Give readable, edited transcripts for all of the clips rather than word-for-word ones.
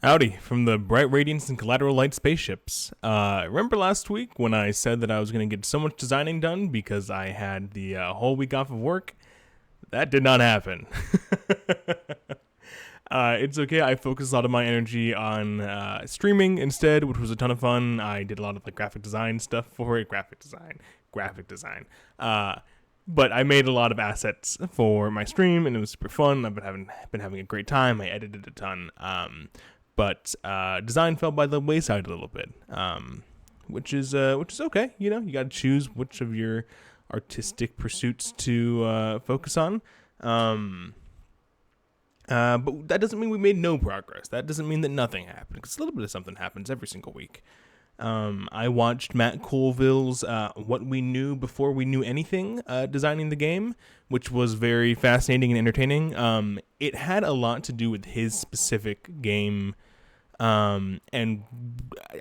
Howdy, from the Bright Radiance and Collateral Light spaceships. Remember last week when I said that I was going to get so much designing done because I had the whole week off of work? That did not happen. It's okay. I focused a lot of my energy on streaming instead, which was a ton of fun. I did a lot of like graphic design stuff for it. Graphic design. But I made a lot of assets for my stream, and it was super fun. I've been having a great time. I edited a ton. But design fell by the wayside a little bit, which is okay. You know, you got to choose which of your artistic pursuits to focus on. But that doesn't mean we made no progress. That doesn't mean that nothing happened, because a little bit of something happens every single week. I watched Matt Colville's What We Knew Before We Knew Anything, designing the game, which was very fascinating and entertaining. It had a lot to do with his specific game, and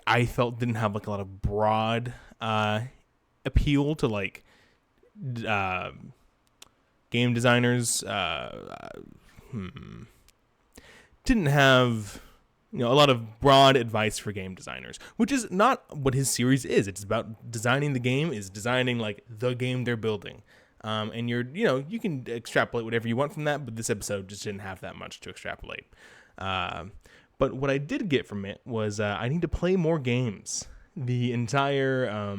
I felt didn't have like a lot of broad appeal to like game designers. Didn't have a lot of broad advice for game designers, which is not what his series is. It's about designing the game, is designing like the game they're building. And you can extrapolate whatever you want from that, but this episode just didn't have that much to extrapolate. But what I did get from it was I need to play more games. The entire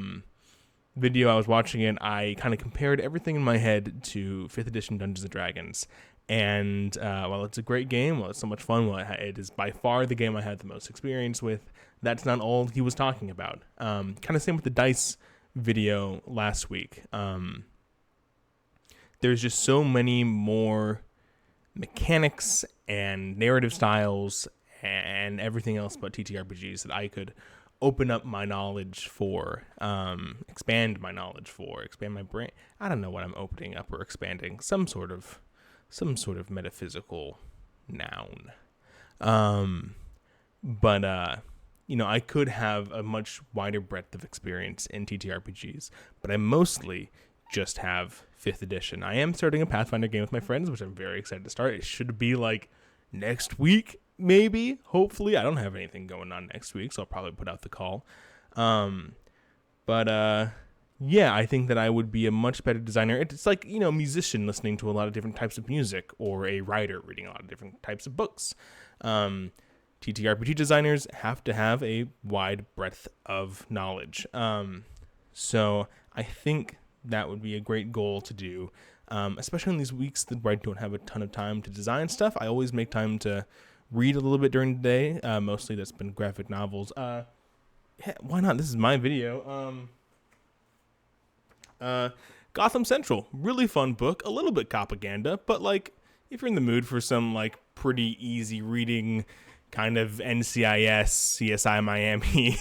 video I was watching it, I kind of compared everything in my head to 5th edition Dungeons & Dragons. And while it's a great game, while it's so much fun, while it is by far the game I had the most experience with, that's not all he was talking about. Kind of same with the dice video last week. There's just so many more mechanics and narrative styles and everything else but TTRPGs that I could open up my knowledge for, expand my knowledge for, expand my brain. I don't know what I'm opening up or expanding. Some sort of metaphysical noun. But I could have a much wider breadth of experience in TTRPGs, but I mostly just have 5th edition. I am starting a Pathfinder game with my friends, which I'm very excited to start. It should be like next week, maybe, hopefully. I don't have anything going on next week, so I'll probably put out the call. Yeah, I think that I would be a much better designer. It's like, a musician listening to a lot of different types of music, or a writer reading a lot of different types of books. TTRPG designers have to have a wide breadth of knowledge. So I think that would be a great goal to do, especially in these weeks where I don't have a ton of time to design stuff. I always make time to read a little bit during the day. Mostly that's been graphic novels. Why not? This is my video. Gotham Central, really fun book, a little bit propaganda, but like if you're in the mood for some like pretty easy reading kind of NCIS, CSI Miami,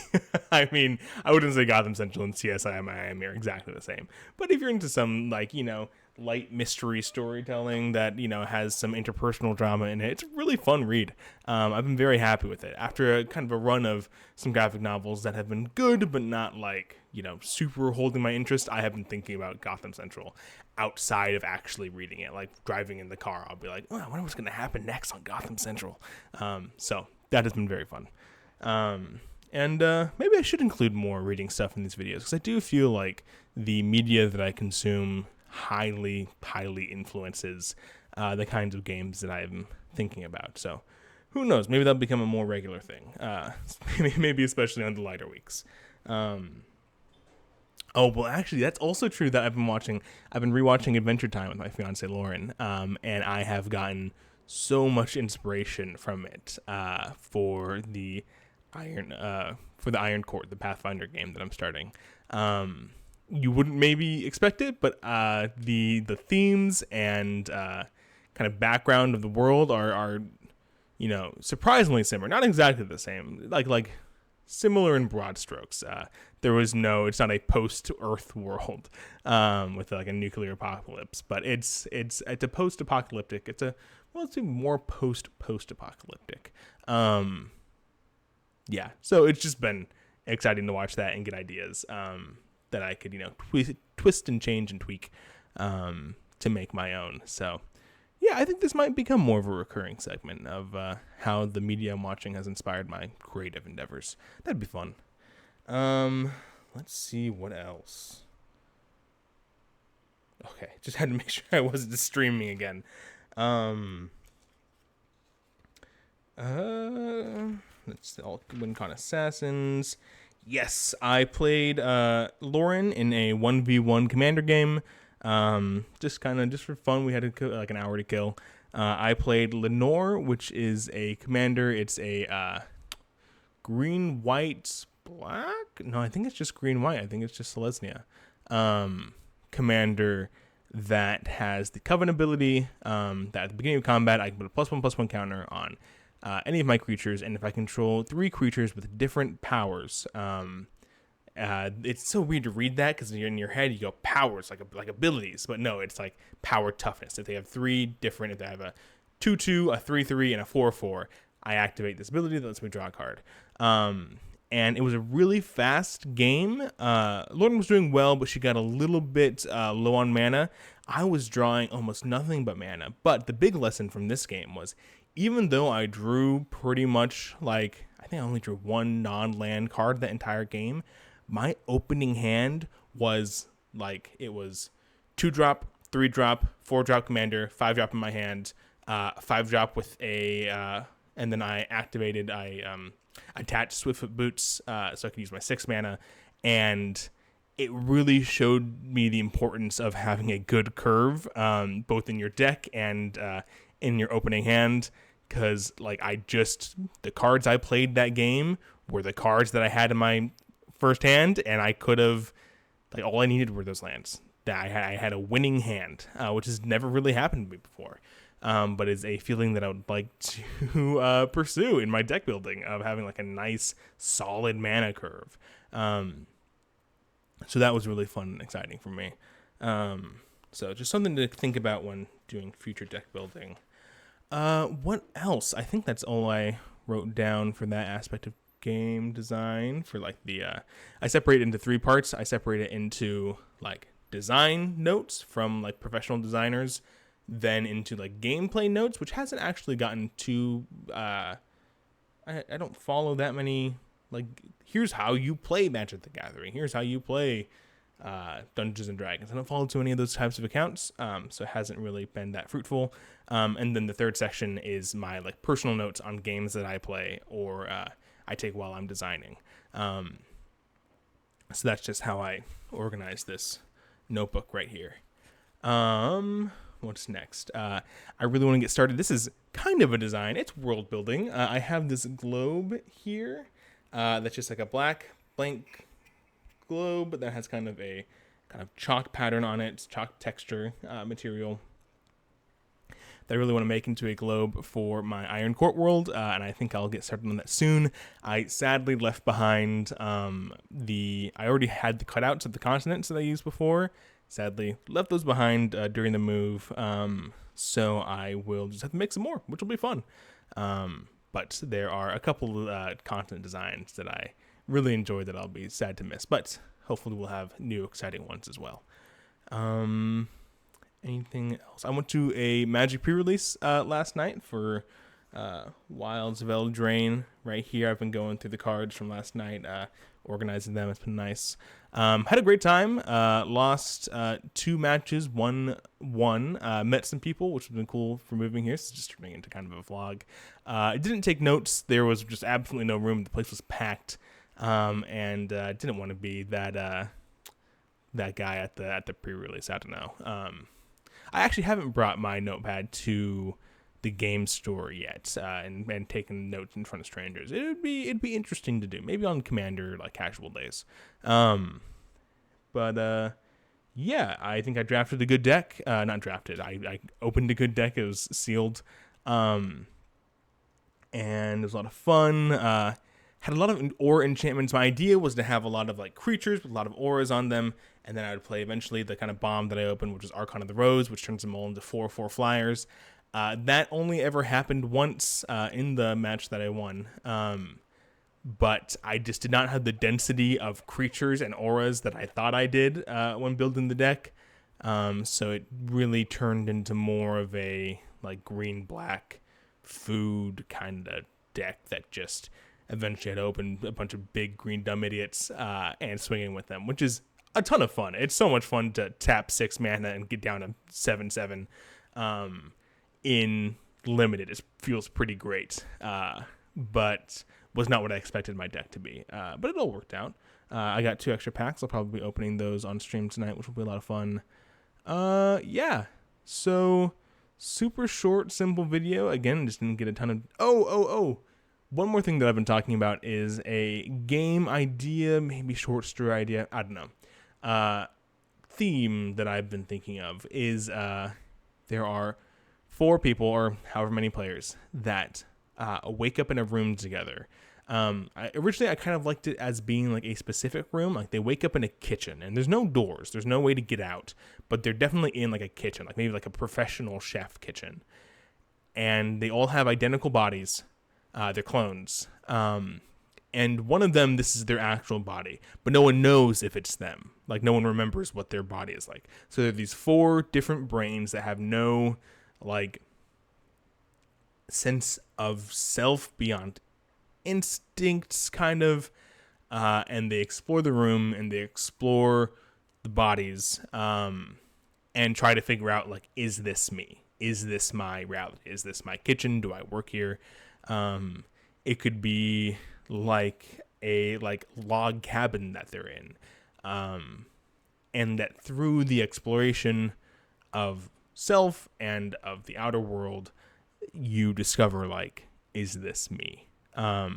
I mean, I wouldn't say Gotham Central and CSI Miami are exactly the same, but if you're into some like, light mystery storytelling that, has some interpersonal drama in it, it's a really fun read. I've been very happy with it. After a kind of a run of some graphic novels that have been good, but not like, super holding my interest, I have been thinking about Gotham Central outside of actually reading it. Like driving in the car, I'll be like, oh, I wonder what's going to happen next on Gotham Central. So that has been very fun. And maybe I should include more reading stuff in these videos, because I do feel like the media that I consume highly influences the kinds of games that I'm thinking about. So who knows? Maybe that'll become a more regular thing. Maybe especially on the lighter weeks. Oh, well, actually, that's also true that I've been rewatching Adventure Time with my fiance Lauren, and I have gotten so much inspiration from it for the Iron Court, the Pathfinder game that I'm starting. You wouldn't maybe expect it, but the themes and kind of background of the world are surprisingly similar. Not exactly the same, like similar in broad strokes. It's not a post-Earth world with like a nuclear apocalypse, but it's a post-apocalyptic. It's more post-apocalyptic. Yeah, so it's just been exciting to watch that and get ideas that I could twist and change and tweak to make my own. So yeah, I think this might become more of a recurring segment of how the media I'm watching has inspired my creative endeavors. That'd be fun. Um, let's see what else. Okay, just had to make sure I wasn't streaming again. Um, let's all WinCon Assassins. Yes, I played Lauren in a 1v1 commander game. Just for fun. We had like an hour to kill. I played Lenore, which is a commander. It's a green, white, black. No, I think it's just green, white. I think it's just Selesnya. Commander that has the Coven ability. That at the beginning of combat, I can put a +1/+1 counter on any of my creatures, and if I control 3 creatures with different powers, it's so weird to read that because in your head you go powers like abilities, but no, it's like power toughness. If they have 3 different, if they have a 2/2, a 3/3, and a 4/4, I activate this ability that lets me draw a card. And it was a really fast game. Lauren was doing well, but she got a little bit low on mana. I was drawing almost nothing but mana. But the big lesson from this game was, even though I drew pretty much I think I only drew 1 non-land card that entire game, my opening hand was it was 2-drop, 3-drop, 4-drop commander, 5-drop in my hand, 5-drop with a, and then I attached Swiftfoot Boots so I could use my 6 mana, and it really showed me the importance of having a good curve, both in your deck and in your opening hand, because the cards I played that game were the cards that I had in my first hand, and I could have, all I needed were those lands. I had a winning hand, which has never really happened to me before. But is a feeling that I would like to pursue in my deck building, of having a nice solid mana curve. So that was really fun and exciting for me. So just something to think about when doing future deck building. What else? I think that's all I wrote down for that aspect of game design. For I separate it into 3 parts. I separate it into design notes from professional designers, then into gameplay notes, which hasn't actually gotten too I don't follow that many here's how you play Magic the Gathering, here's how you play Dungeons and Dragons. I don't follow too many of those types of accounts, so it hasn't really been that fruitful. And then the third section is my personal notes on games that I play or I take while I'm designing. So that's just how I organize this notebook right here. What's next? I really want to get started. This is kind of a design. It's world building. I have this globe here that's just a black blank globe that has kind of chalk pattern on it. It's chalk texture material that I really want to make into a globe for my Iron Court world, and I think I'll get started on that soon. I sadly left behind I already had the cutouts of the continents that I used before. Sadly, left those behind during the move, so I will just have to make some more, which will be fun. But there are a couple continent designs that I really enjoy that I'll be sad to miss, but hopefully we'll have new exciting ones as well. Anything else? I went to a Magic pre-release last night for Wilds of Eldraine right here. I've been going through the cards from last night, organizing them. It's been nice. Had a great time. Lost 2 matches, won 1. Met some people, which has been cool for moving here. So it's just turning into kind of a vlog. I didn't take notes. There was just absolutely no room. The place was packed, and didn't want to be that guy at the pre-release. I don't know. I actually haven't brought my notepad to the game store yet, and taken notes in front of strangers. It'd be interesting to do, maybe on Commander casual days. But yeah, I think I drafted a good deck. Not drafted. I opened a good deck. It was sealed, and it was a lot of fun. Had a lot of aura enchantments. My idea was to have a lot of creatures with a lot of auras on them, and then I would play eventually the kind of bomb that I opened, which is Archon of the Rose, which turns them all into 4/4 flyers. That only ever happened once in the match that I won. But I just did not have the density of creatures and auras that I thought I did when building the deck. So it really turned into more of a like green black food kind of deck that just eventually had to open a bunch of big green dumb idiots and swinging with them, which is a ton of fun. It's so much fun to tap 6 mana and get down to 7/7 in limited. It feels pretty great, but was not what I expected my deck to be. But it all worked out. I got 2 extra packs. I'll probably be opening those on stream tonight, which will be a lot of fun. Yeah. So super short, simple video. Again, just didn't get a ton of. Oh. One more thing that I've been talking about is a game idea, maybe short story idea. I don't know. Theme that I've been thinking of is there are 4 people or however many players that wake up in a room together. Originally, I kind of liked it as being like a specific room. Like they wake up in a kitchen and there's no doors. There's no way to get out, but they're definitely in like a kitchen, like maybe like a professional chef kitchen. And they all have identical bodies. They're clones. And one of them, this is their actual body, but no one knows if it's them. Like no one remembers what their body is like. So there are these 4 different brains that have no like sense of self beyond instincts kind of, and they explore the room and they explore the bodies, and try to figure out like, is this me? Is this my reality? Is this my kitchen? Do I work here? It could be like a log cabin that they're in, and that through the exploration of self and of the outer world, you discover like, is this me? I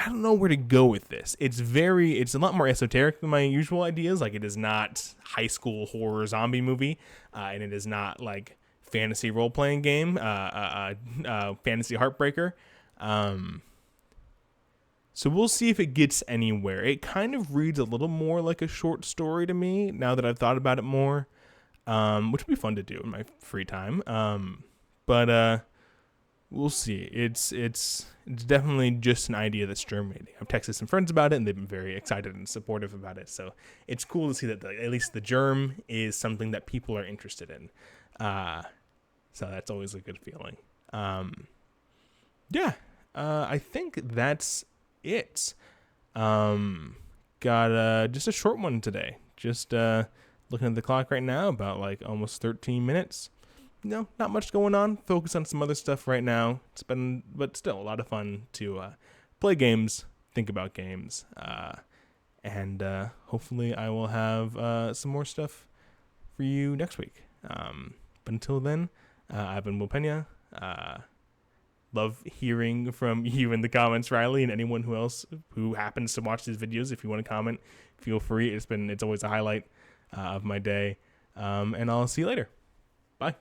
don't know where to go with this. It's a lot more esoteric than my usual ideas. Like it is not high school horror zombie movie, and it is not like fantasy role-playing game, fantasy heartbreaker. So we'll see if it gets anywhere. It kind of reads a little more like a short story to me now that I've thought about it more, which would be fun to do in my free time. But we'll see. It's definitely just an idea that's germinating. I've texted some friends about it, and they've been very excited and supportive about it. So it's cool to see that at least the germ is something that people are interested in. So that's always a good feeling. Yeah. I think that's it. Got just a short one today. Just looking at the clock right now, about like almost 13 minutes. No, not much going on. Focus on some other stuff right now. But still a lot of fun to play games, think about games, and hopefully I will have some more stuff for you next week. But until then, I've been Will Pena. Love hearing from you in the comments, Riley, and anyone who else who happens to watch these videos. If you want to comment, feel free. It's always a highlight of my day. And I'll see you later. Bye.